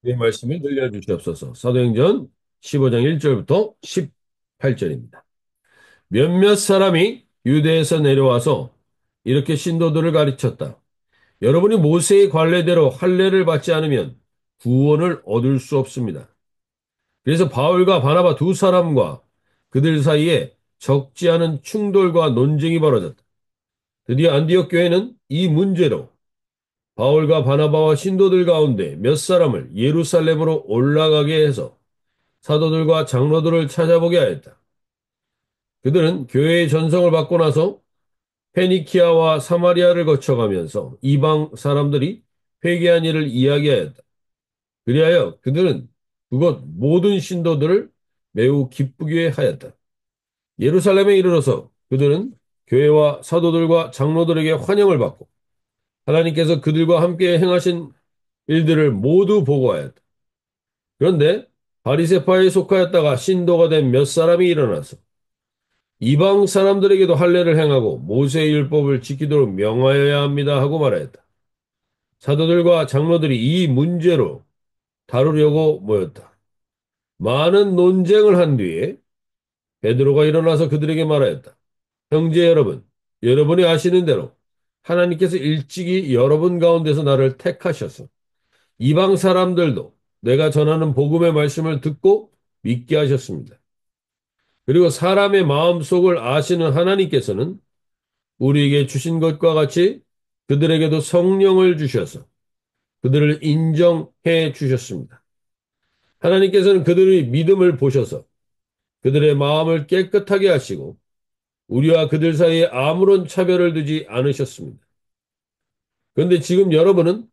이 말씀을 들려주시옵소서. 사도행전 15장 1절부터 18절입니다. 몇몇 사람이 유대에서 내려와서 이렇게 신도들을 가르쳤다. 여러분이 모세의 관례대로 할례를 받지 않으면 구원을 얻을 수 없습니다. 그래서 바울과 바나바 두 사람과 그들 사이에 적지 않은 충돌과 논쟁이 벌어졌다. 드디어 안디옥 교회는 이 문제로 바울과 바나바와 신도들 가운데 몇 사람을 예루살렘으로 올라가게 해서 사도들과 장로들을 찾아보게 하였다. 그들은 교회의 전성을 받고 나서 페니키아와 사마리아를 거쳐가면서 이방 사람들이 회개한 일을 이야기하였다. 그리하여 그들은 그곳 모든 신도들을 매우 기쁘게 하였다. 예루살렘에 이르러서 그들은 교회와 사도들과 장로들에게 환영을 받고 하나님께서 그들과 함께 행하신 일들을 모두 보고하였다. 그런데 바리새파에 속하였다가 신도가 된 몇 사람이 일어나서 이방 사람들에게도 할례를 행하고 모세의 율법을 지키도록 명하여야 합니다 하고 말하였다. 사도들과 장로들이 이 문제로 다루려고 모였다. 많은 논쟁을 한 뒤에 베드로가 일어나서 그들에게 말하였다. 형제 여러분, 여러분이 아시는 대로 하나님께서 일찍이 여러분 가운데서 나를 택하셔서 이방 사람들도 내가 전하는 복음의 말씀을 듣고 믿게 하셨습니다. 그리고 사람의 마음속을 아시는 하나님께서는 우리에게 주신 것과 같이 그들에게도 성령을 주셔서 그들을 인정해 주셨습니다. 하나님께서는 그들의 믿음을 보셔서 그들의 마음을 깨끗하게 하시고 우리와 그들 사이에 아무런 차별을 두지 않으셨습니다. 그런데 지금 여러분은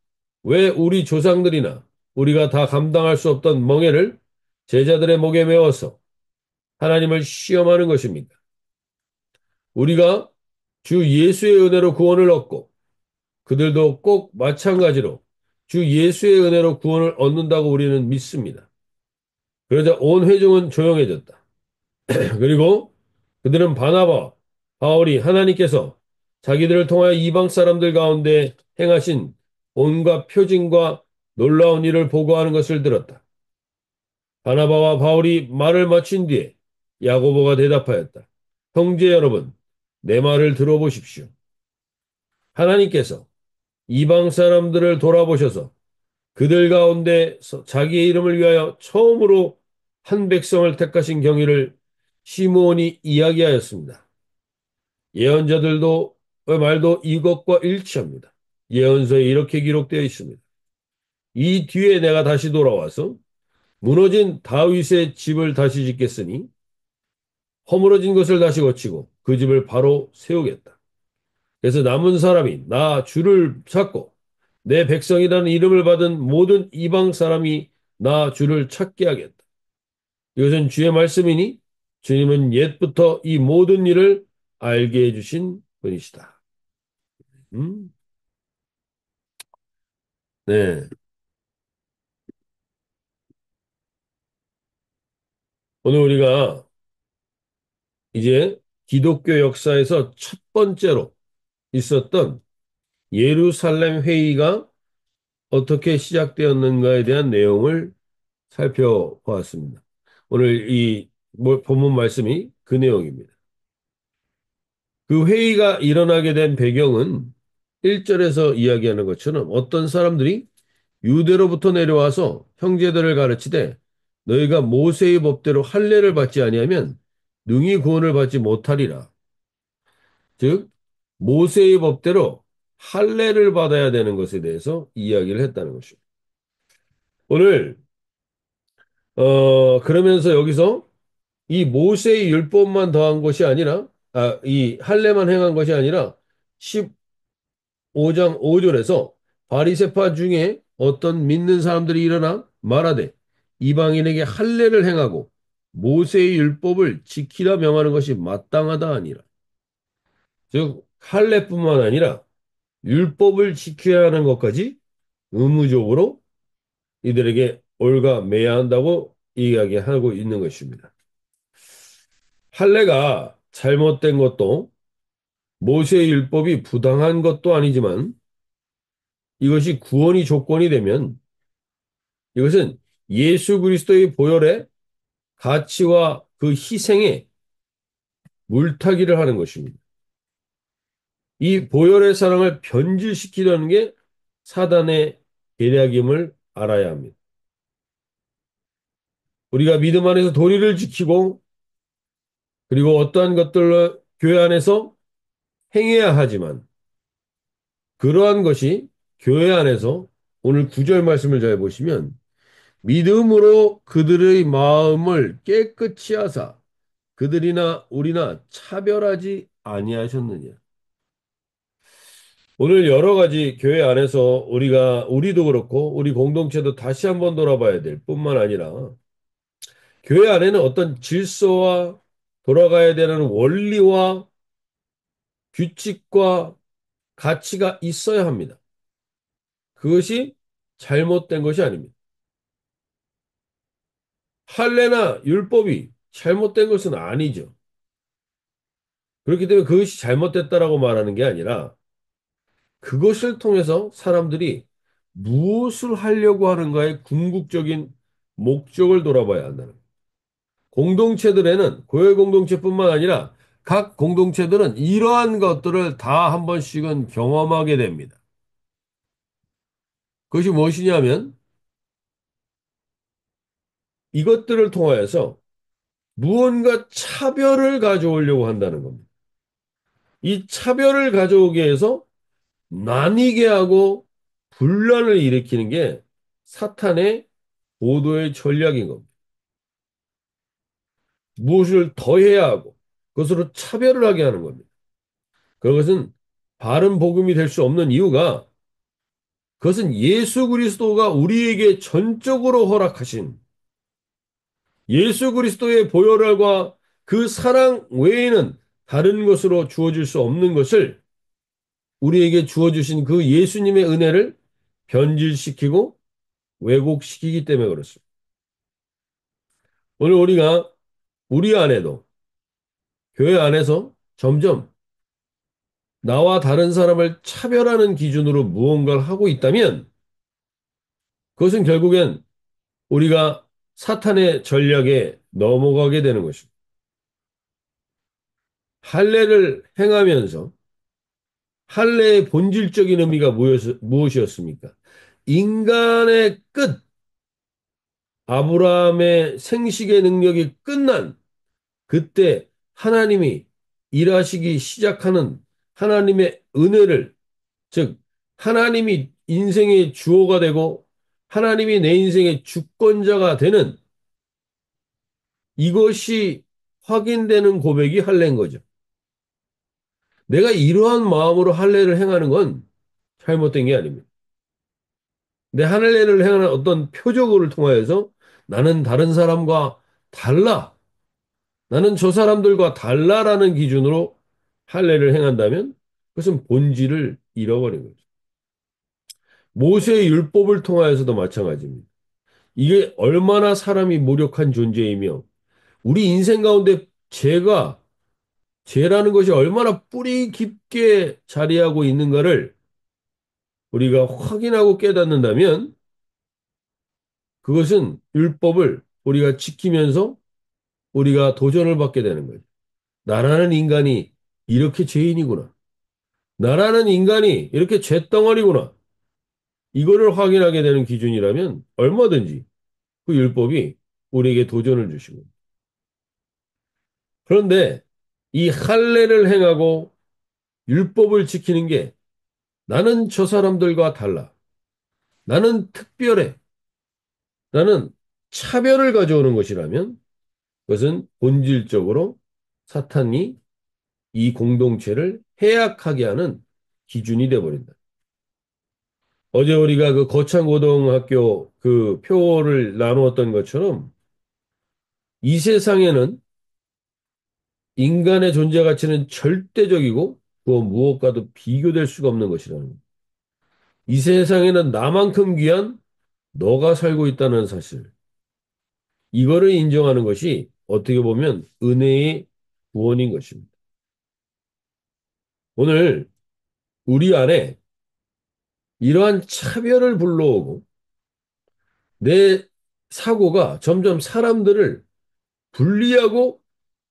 왜 우리 조상들이나 우리가 다 감당할 수 없던 멍에를 제자들의 목에 메워서 하나님을 시험하는 것입니까? 우리가 주 예수의 은혜로 구원을 얻고 그들도 꼭 마찬가지로 주 예수의 은혜로 구원을 얻는다고 우리는 믿습니다. 그러자 온 회중은 조용해졌다. 그리고 그들은 바나바, 바울이 하나님께서 자기들을 통하여 이방 사람들 가운데 행하신 온갖 표징과 놀라운 일을 보고하는 것을 들었다. 바나바와 바울이 말을 마친 뒤에 야고보가 대답하였다. 형제 여러분, 내 말을 들어보십시오. 하나님께서 이방 사람들을 돌아보셔서 그들 가운데 자기의 이름을 위하여 처음으로 한 백성을 택하신 경위를 시므온이 이야기하였습니다. 예언자들도 그 말도 이것과 일치합니다. 예언서에 이렇게 기록되어 있습니다. 이 뒤에 내가 다시 돌아와서 무너진 다윗의 집을 다시 짓겠으니 허물어진 것을 다시 고치고 그 집을 바로 세우겠다. 그래서 남은 사람이 나 주를 찾고 내 백성이라는 이름을 받은 모든 이방 사람이 나 주를 찾게 하겠다. 이것은 주의 말씀이니 주님은 옛부터 이 모든 일을 알게 해주신 분이시다. 음? 네. 오늘 우리가 이제 기독교 역사에서 첫 번째로 있었던 예루살렘 회의가 어떻게 시작되었는가에 대한 내용을 살펴보았습니다. 오늘 이 본문 말씀이 그 내용입니다. 그 회의가 일어나게 된 배경은 1절에서 이야기하는 것처럼 어떤 사람들이 유대로부터 내려와서 형제들을 가르치되 너희가 모세의 법대로 할례를 받지 아니하면 능히 구원을 받지 못하리라. 즉 모세의 법대로 할례를 받아야 되는 것에 대해서 이야기를 했다는 것입니다. 오늘 그러면서 여기서 이 모세의 율법만 더한 것이 아니라 이 할례만 행한 것이 아니라 15장 5절에서 바리새파 중에 어떤 믿는 사람들이 일어나 말하되 이방인에게 할례를 행하고 모세의 율법을 지키라 명하는 것이 마땅하다 아니라 즉 할례뿐만 아니라 율법을 지켜야 하는 것까지 의무적으로 이들에게 올가매야 한다고 이야기하고 있는 것입니다. 할례가 잘못된 것도 모세의 율법이 부당한 것도 아니지만 이것이 구원이 조건이 되면 이것은 예수 그리스도의 보혈의 가치와 그 희생에 물타기를 하는 것입니다. 이 보혈의 사랑을 변질시키려는 게 사단의 계략임을 알아야 합니다. 우리가 믿음 안에서 도리를 지키고 그리고 어떠한 것들을 교회 안에서 행해야 하지만 그러한 것이 교회 안에서 오늘 구절 말씀을 잘 보시면 믿음으로 그들의 마음을 깨끗이 하사 그들이나 우리나 차별하지 아니하셨느냐. 오늘 여러 가지 교회 안에서 우리도 그렇고 우리 공동체도 다시 한번 돌아봐야 될 뿐만 아니라 교회 안에는 어떤 질서와 돌아가야 되는 원리와 규칙과 가치가 있어야 합니다. 그것이 잘못된 것이 아닙니다. 할례나 율법이 잘못된 것은 아니죠. 그렇기 때문에 그것이 잘못됐다라고 말하는 게 아니라 그것을 통해서 사람들이 무엇을 하려고 하는가의 궁극적인 목적을 돌아봐야 한다는 거예요. 공동체들에는 교회 공동체뿐만 아니라 각 공동체들은 이러한 것들을 다 한 번씩은 경험하게 됩니다. 그것이 무엇이냐면 이것들을 통하여서 무언가 차별을 가져오려고 한다는 겁니다. 이 차별을 가져오기 위해서 나뉘게 하고 분란을 일으키는 게 사탄의 보도의 전략인 겁니다. 무엇을 더해야 하고 그것으로 차별을 하게 하는 겁니다. 그것은 바른 복음이 될 수 없는 이유가 그것은 예수 그리스도가 우리에게 전적으로 허락하신 예수 그리스도의 보혈과 그 사랑 외에는 다른 것으로 주어질 수 없는 것을 우리에게 주어주신 그 예수님의 은혜를 변질시키고 왜곡시키기 때문에 그렇습니다. 오늘 우리가 우리 안에도 교회 안에서 점점 나와 다른 사람을 차별하는 기준으로 무언가를 하고 있다면 그것은 결국엔 우리가 사탄의 전략에 넘어가게 되는 것입니다. 할례를 행하면서 할례의 본질적인 의미가 무엇이었습니까? 인간의 끝, 아브라함의 생식의 능력이 끝난 그때 하나님이 일하시기 시작하는 하나님의 은혜를, 즉, 하나님이 인생의 주어가 되고 하나님이 내 인생의 주권자가 되는 이것이 확인되는 고백이 할례인 거죠. 내가 이러한 마음으로 할례를 행하는 건 잘못된 게 아닙니다. 내 할례를 행하는 어떤 표적을 통하여서 나는 다른 사람과 달라. 나는 저 사람들과 달라라는 기준으로 할례를 행한다면 그것은 본질을 잃어버린 거죠. 모세의 율법을 통하여서도 마찬가지입니다. 이게 얼마나 사람이 무력한 존재이며 우리 인생 가운데 죄라는 것이 얼마나 뿌리 깊게 자리하고 있는가를 우리가 확인하고 깨닫는다면 그것은 율법을 우리가 지키면서 우리가 도전을 받게 되는 거예요. 나라는 인간이 이렇게 죄인이구나. 나라는 인간이 이렇게 죄덩어리구나. 이거를 확인하게 되는 기준이라면 얼마든지 그 율법이 우리에게 도전을 주시고. 그런데 이 할례를 행하고 율법을 지키는 게 나는 저 사람들과 달라. 나는 특별해. 나는 차별을 가져오는 것이라면 그것은 본질적으로 사탄이 이 공동체를 해악하게 하는 기준이 되어버린다. 어제 우리가 그 거창고등학교 그 표를 나누었던 것처럼 이 세상에는 인간의 존재 가치는 절대적이고 그 무엇과도 비교될 수가 없는 것이라는 거예요. 이 세상에는 나만큼 귀한 너가 살고 있다는 사실. 이거를 인정하는 것이 어떻게 보면 은혜의 구원인 것입니다. 오늘 우리 안에 이러한 차별을 불러오고 내 사고가 점점 사람들을 분리하고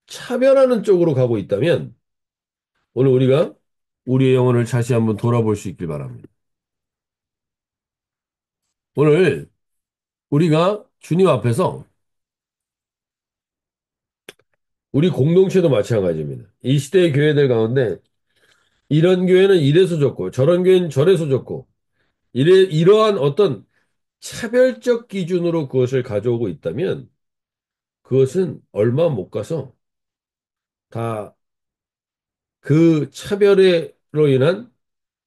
차별하는 쪽으로 가고 있다면 오늘 우리가 우리의 영혼을 다시 한번 돌아볼 수 있길 바랍니다. 오늘 우리가 주님 앞에서 우리 공동체도 마찬가지입니다. 이 시대의 교회들 가운데 이런 교회는 이래서 좋고 저런 교회는 저래서 좋고 이러한 어떤 차별적 기준으로 그것을 가져오고 있다면 그것은 얼마 못 가서 다 그 차별로 인한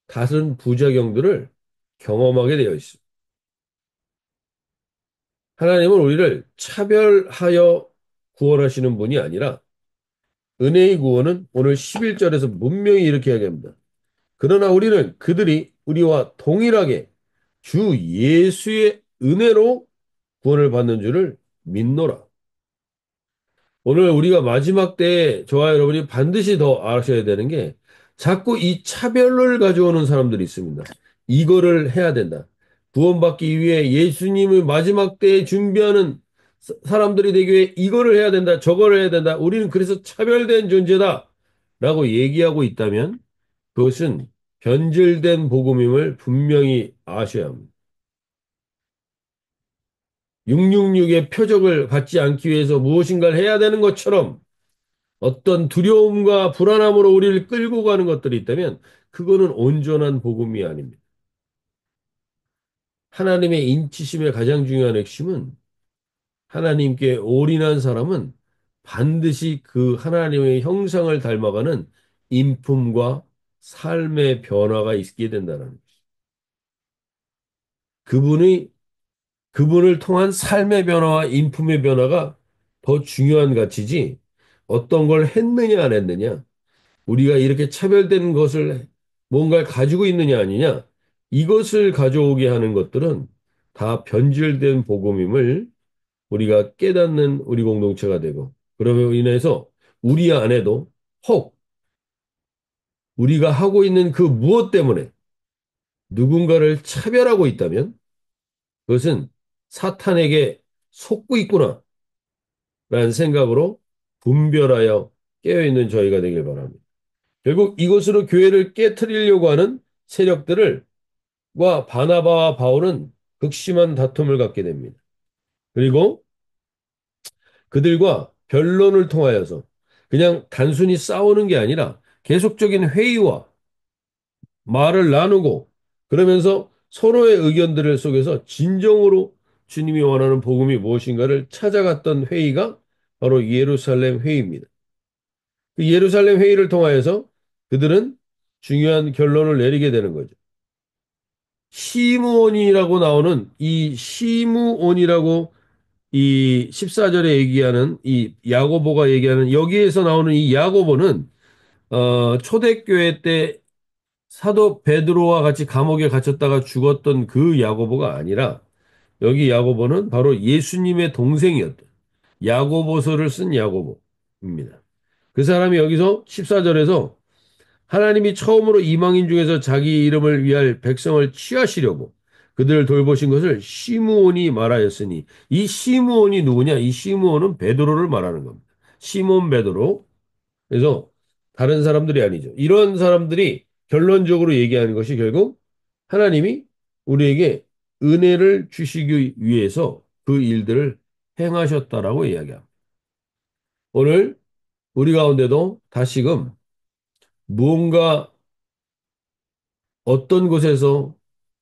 다른 부작용들을 경험하게 되어 있습니다. 하나님은 우리를 차별하여 구원하시는 분이 아니라 은혜의 구원은 오늘 11절에서 분명히 이렇게 이야기합니다. 그러나 우리는 그들이 우리와 동일하게 주 예수의 은혜로 구원을 받는 줄을 믿노라. 오늘 우리가 마지막 때에 저와 여러분이 반드시 더 아셔야 되는 게 자꾸 이 차별을 가져오는 사람들이 있습니다. 이거를 해야 된다. 구원받기 위해 예수님을 마지막 때에 준비하는 사람들이 되기 위해 이거를 해야 된다. 저거를 해야 된다. 우리는 그래서 차별된 존재다. 라고 얘기하고 있다면 그것은 변질된 복음임을 분명히 아셔야 합니다. 666의 표적을 받지 않기 위해서 무엇인가를 해야 되는 것처럼 어떤 두려움과 불안함으로 우리를 끌고 가는 것들이 있다면 그거는 온전한 복음이 아닙니다. 하나님의 인치심의 가장 중요한 핵심은 하나님께 올인한 사람은 반드시 그 하나님의 형상을 닮아가는 인품과 삶의 변화가 있게 된다는 거죠. 그분이 그분을 통한 삶의 변화와 인품의 변화가 더 중요한 가치지 어떤 걸 했느냐 안 했느냐 우리가 이렇게 차별된 것을 뭔가를 가지고 있느냐 아니냐 이것을 가져오게 하는 것들은 다 변질된 복음임을 우리가 깨닫는 우리 공동체가 되고 그러므로 인해서 우리 안에도 혹 우리가 하고 있는 그 무엇 때문에 누군가를 차별하고 있다면 그것은 사탄에게 속고 있구나 라는 생각으로 분별하여 깨어있는 저희가 되길 바랍니다. 결국 이것으로 교회를 깨트리려고 하는 세력들을 과 바나바와 바울은 극심한 다툼을 갖게 됩니다. 그리고 그들과 변론을 통하여서 그냥 단순히 싸우는 게 아니라 계속적인 회의와 말을 나누고 그러면서 서로의 의견들을 속에서 진정으로 주님이 원하는 복음이 무엇인가를 찾아갔던 회의가 바로 예루살렘 회의입니다. 그 예루살렘 회의를 통하여서 그들은 중요한 결론을 내리게 되는 거죠. 시므온이라고 나오는 이 시므온이라고 이 14절에 얘기하는 이 야고보가 얘기하는 여기에서 나오는 이 야고보는 초대교회 때 사도 베드로와 같이 감옥에 갇혔다가 죽었던 그 야고보가 아니라 여기 야고보는 바로 예수님의 동생이었다. 야고보서를 쓴 야고보입니다. 그 사람이 여기서 14절에서 하나님이 처음으로 이방인 중에서 자기 이름을 위할 백성을 취하시려고 그들을 돌보신 것을 시므온이 말하였으니 이 시므온이 누구냐? 이 시므온은 베드로를 말하는 겁니다. 시몬 베드로. 그래서 다른 사람들이 아니죠. 이런 사람들이 결론적으로 얘기하는 것이 결국 하나님이 우리에게 은혜를 주시기 위해서 그 일들을 행하셨다라고 이야기합니다. 오늘 우리 가운데도 다시금 무언가 어떤 곳에서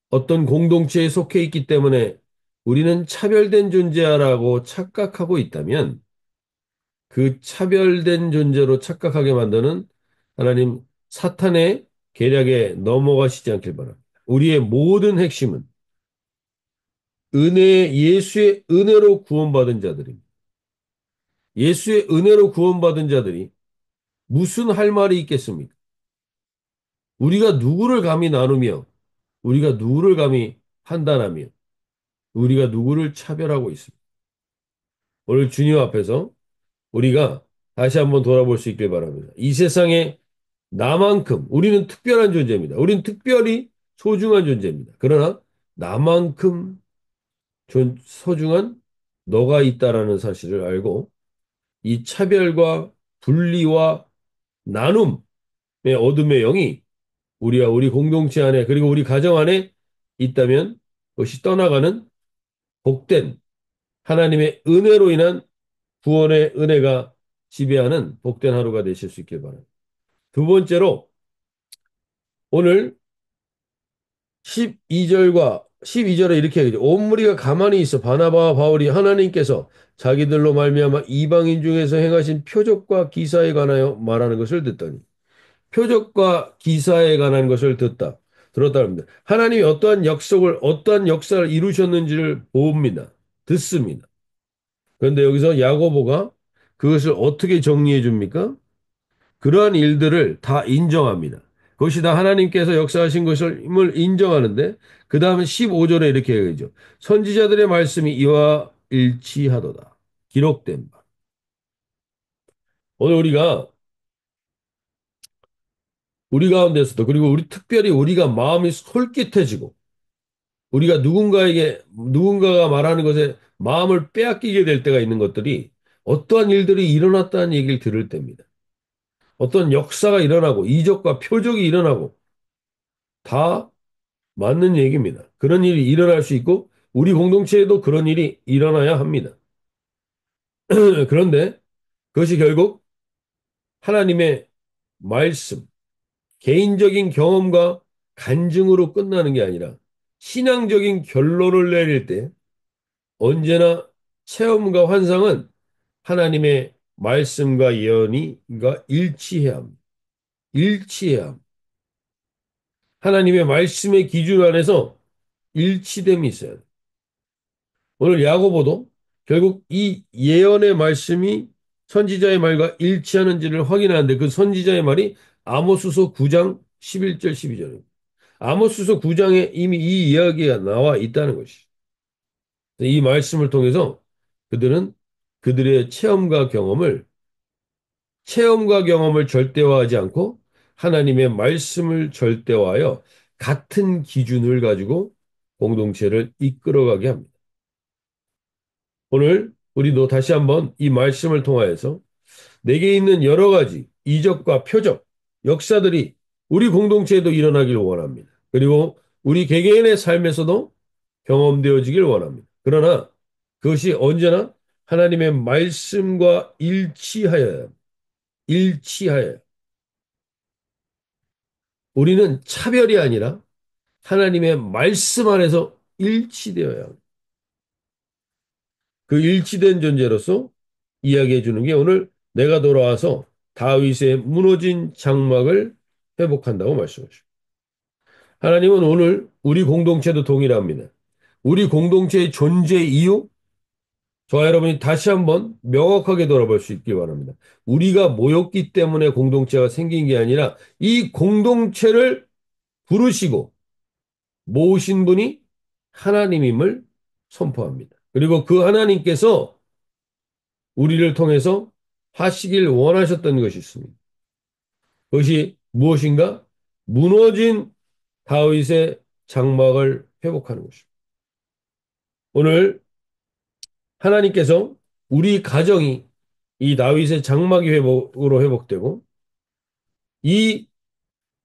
어떤 공동체에 속해 있기 때문에 우리는 차별된 존재라고 착각하고 있다면 그 차별된 존재로 착각하게 만드는 하나님 사탄의 계략에 넘어가시지 않길 바랍니다. 우리의 모든 핵심은 예수의 은혜로 구원받은 자들입니다. 예수의 은혜로 구원받은 자들이 무슨 할 말이 있겠습니까? 우리가 누구를 감히 나누며 우리가 누구를 감히 판단하며 우리가 누구를 차별하고 있습니다. 오늘 주님 앞에서 우리가 다시 한번 돌아볼 수 있길 바랍니다. 이 세상에 나만큼 우리는 특별한 존재입니다. 우리는 특별히 소중한 존재입니다. 그러나 나만큼 소중한 너가 있다라는 사실을 알고 이 차별과 분리와 나눔의 어둠의 영이 우리와 우리 공동체 안에 그리고 우리 가정 안에 있다면 그것이 떠나가는 복된 하나님의 은혜로 인한 구원의 은혜가 지배하는 복된 하루가 되실 수 있길 바랍니다. 두 번째로 오늘 12절에 이렇게 얘기죠. 온 무리가 가만히 있어 바나바와 바울이 하나님께서 자기들로 말미암아 이방인 중에서 행하신 표적과 기사에 관하여 말하는 것을 듣더니 표적과 기사에 관한 것을 들었다 합니다. 하나님이 어떠한 역사를 이루셨는지를 봅니다. 듣습니다. 그런데 여기서 야고보가 그것을 어떻게 정리해 줍니까? 그러한 일들을 다 인정합니다. 그것이 다 하나님께서 역사하신 것을 인정하는데 그 다음에 15절에 이렇게 얘기하죠. 선지자들의 말씀이 이와 일치하도다. 기록된 바. 오늘 우리 가운데서도 그리고 특별히 우리가 마음이 솔깃해지고 우리가 누군가가 말하는 것에 마음을 빼앗기게 될 때가 있는 것들이 어떠한 일들이 일어났다는 얘기를 들을 때입니다. 어떤 역사가 일어나고 이적과 표적이 일어나고 다 맞는 얘기입니다. 그런 일이 일어날 수 있고 우리 공동체에도 그런 일이 일어나야 합니다. 그런데 그것이 결국 하나님의 말씀, 개인적인 경험과 간증으로 끝나는 게 아니라 신앙적인 결론을 내릴 때 언제나 체험과 환상은 하나님의 말씀과 예언이가 일치해야 합니다. 일치해야 합니다. 하나님의 말씀의 기준 안에서 일치됨이 있어야 돼요. 오늘 야고보도 결국 이 예언의 말씀이 선지자의 말과 일치하는지를 확인하는데 그 선지자의 말이 아모스서 9장 11절 12절입니다. 아모스서 9장에 이미 이 이야기가 나와 있다는 것이. 이 말씀을 통해서 그들은 그들의 체험과 경험을 절대화하지 않고 하나님의 말씀을 절대화하여 같은 기준을 가지고 공동체를 이끌어가게 합니다. 오늘 우리도 다시 한번 이 말씀을 통하여서 내게 있는 여러 가지 이적과 표적, 역사들이 우리 공동체에도 일어나길 원합니다. 그리고 우리 개개인의 삶에서도 경험되어지길 원합니다. 그러나 그것이 언제나 하나님의 말씀과 일치하여 우리는 차별이 아니라 하나님의 말씀 안에서 일치되어야 합니다. 그 일치된 존재로서 이야기해 주는 게 오늘 내가 돌아와서 다윗의 무너진 장막을 회복한다고 말씀하십니다. 하나님은 오늘 우리 공동체도 동일합니다. 우리 공동체의 존재 이유, 저와 여러분이 다시 한번 명확하게 돌아볼 수 있기 바랍니다. 우리가 모였기 때문에 공동체가 생긴 게 아니라 이 공동체를 부르시고 모으신 분이 하나님임을 선포합니다. 그리고 그 하나님께서 우리를 통해서 하시길 원하셨던 것이 있습니다. 그것이 무엇인가? 무너진 다윗의 장막을 회복하는 것입니다. 오늘 하나님께서 우리 가정이 이 다윗의 장막이 회복으로 회복되고 이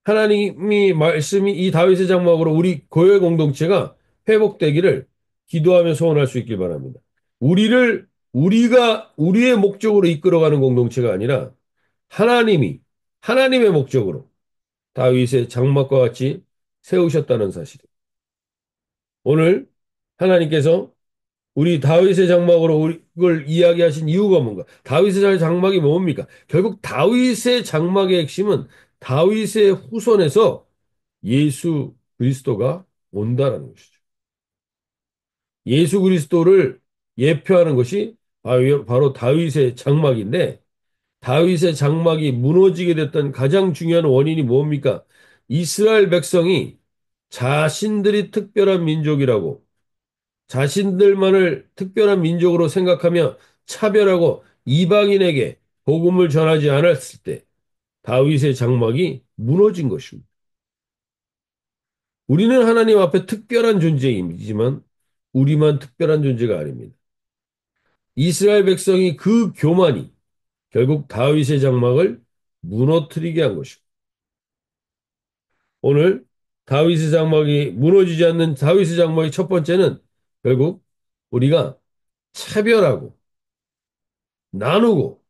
하나님이 말씀이 이 다윗의 장막으로 우리 교회 공동체가 회복되기를 기도하며 소원할 수 있길 바랍니다. 우리가 우리의 목적으로 이끌어가는 공동체가 아니라 하나님이 하나님의 목적으로 다윗의 장막과 같이 세우셨다는 사실. 오늘 하나님께서 우리 다윗의 장막으로 이걸 이야기하신 이유가 뭔가? 다윗의 장막이 뭡니까? 결국 다윗의 장막의 핵심은 다윗의 후손에서 예수 그리스도가 온다라는 것이죠. 예수 그리스도를 예표하는 것이 바로 다윗의 장막인데 다윗의 장막이 무너지게 됐던 가장 중요한 원인이 뭡니까? 이스라엘 백성이 자신들이 특별한 민족이라고 자신들만을 특별한 민족으로 생각하며 차별하고 이방인에게 복음을 전하지 않았을 때 다윗의 장막이 무너진 것입니다. 우리는 하나님 앞에 특별한 존재이지만 우리만 특별한 존재가 아닙니다. 이스라엘 백성이 그 교만이 결국 다윗의 장막을 무너뜨리게 한 것이고, 오늘 다윗의 장막이 무너지지 않는 다윗의 장막의 첫 번째는 결국 우리가 차별하고 나누고,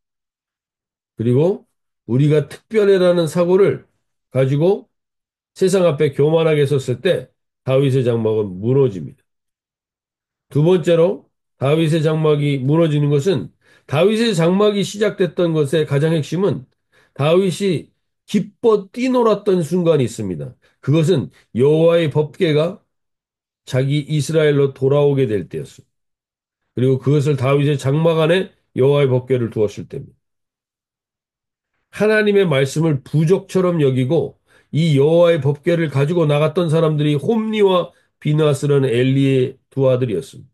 그리고 우리가 특별해라는 사고를 가지고 세상 앞에 교만하게 섰을 때 다윗의 장막은 무너집니다. 두 번째로 다윗의 장막이 무너지는 것은, 다윗의 장막이 시작됐던 것의 가장 핵심은 다윗이 기뻐 뛰놀았던 순간이 있습니다. 그것은 여호와의 법궤가 자기 이스라엘로 돌아오게 될 때였습니다. 그리고 그것을 다윗의 장막 안에 여호와의 법궤를 두었을 때입니다. 하나님의 말씀을 부족처럼 여기고 이 여호와의 법궤를 가지고 나갔던 사람들이 홈리와 비나스라는 엘리의 두 아들이었습니다.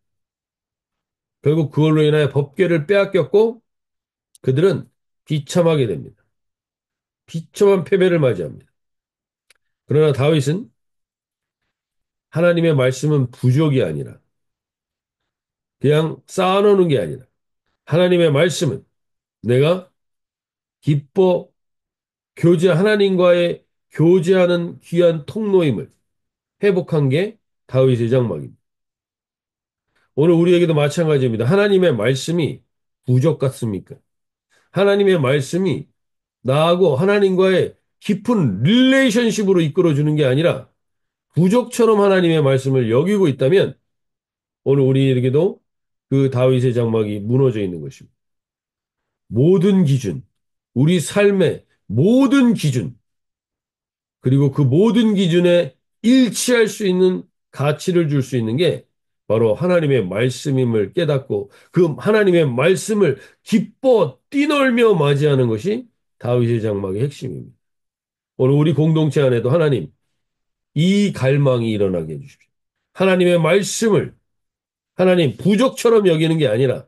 결국 그걸로 인하여 법궤를 빼앗겼고 그들은 비참하게 됩니다. 비참한 패배를 맞이합니다. 그러나 다윗은 하나님의 말씀은 부족이 아니라, 그냥 쌓아놓는 게 아니라, 하나님의 말씀은 내가 기뻐 하나님과의 교제하는 귀한 통로임을 회복한 게 다윗의 장막입니다. 오늘 우리에게도 마찬가지입니다. 하나님의 말씀이 부족 같습니까? 하나님의 말씀이 나하고 하나님과의 깊은 릴레이션십으로 이끌어주는 게 아니라 부족처럼 하나님의 말씀을 여기고 있다면 오늘 우리에게도 그 다윗의 장막이 무너져 있는 것입니다. 모든 기준, 우리 삶의 모든 기준, 그리고 그 모든 기준에 일치할 수 있는 가치를 줄 수 있는 게 바로 하나님의 말씀임을 깨닫고 그 하나님의 말씀을 기뻐 뛰놀며 맞이하는 것이 다윗의 장막의 핵심입니다. 오늘 우리 공동체 안에도 하나님, 이 갈망이 일어나게 해주십시오. 하나님의 말씀을 하나님 부족처럼 여기는 게 아니라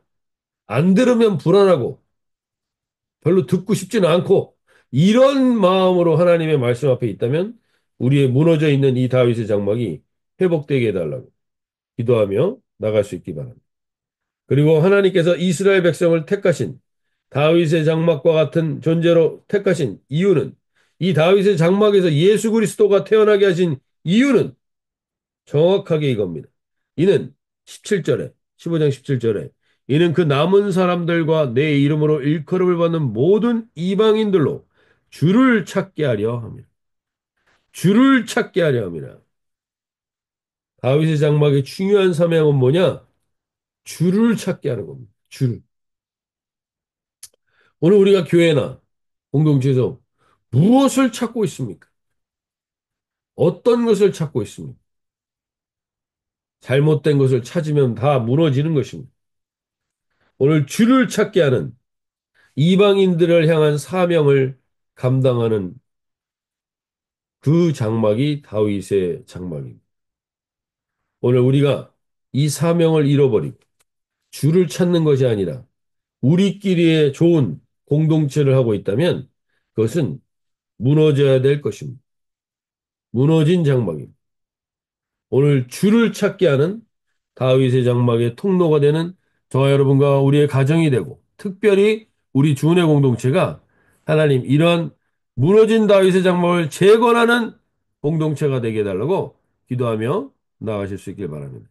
안 들으면 불안하고 별로 듣고 싶지는 않고 이런 마음으로 하나님의 말씀 앞에 있다면 우리의 무너져 있는 이 다윗의 장막이 회복되게 해달라고 기도하며 나갈 수 있기 바랍니다. 그리고 하나님께서 이스라엘 백성을 택하신 다윗의 장막과 같은 존재로 택하신 이유는, 이 다윗의 장막에서 예수 그리스도가 태어나게 하신 이유는 정확하게 이겁니다. 이는 17절에, 15장 17절에, 이는 그 남은 사람들과 내 이름으로 일컬음을 받는 모든 이방인들로 주를 찾게 하려 합니다. 주를 찾게 하려 합니다. 다윗의 장막의 중요한 사명은 뭐냐? 주를 찾게 하는 겁니다. 주를. 오늘 우리가 교회나 공동체에서 무엇을 찾고 있습니까? 어떤 것을 찾고 있습니까? 잘못된 것을 찾으면 다 무너지는 것입니다. 오늘 주를 찾게 하는 이방인들을 향한 사명을 감당하는 그 장막이 다윗의 장막입니다. 오늘 우리가 이 사명을 잃어버리고 주를 찾는 것이 아니라 우리끼리의 좋은 공동체를 하고 있다면 그것은 무너져야 될 것입니다. 무너진 장막입니다. 오늘 주를 찾게 하는 다윗의 장막의 통로가 되는 저와 여러분과 우리의 가정이 되고, 특별히 우리 주은혜 공동체가 하나님 이러한 무너진 다윗의 장막을 재건하는 공동체가 되게 해달라고 기도하며 나아가실 수 있길 바랍니다.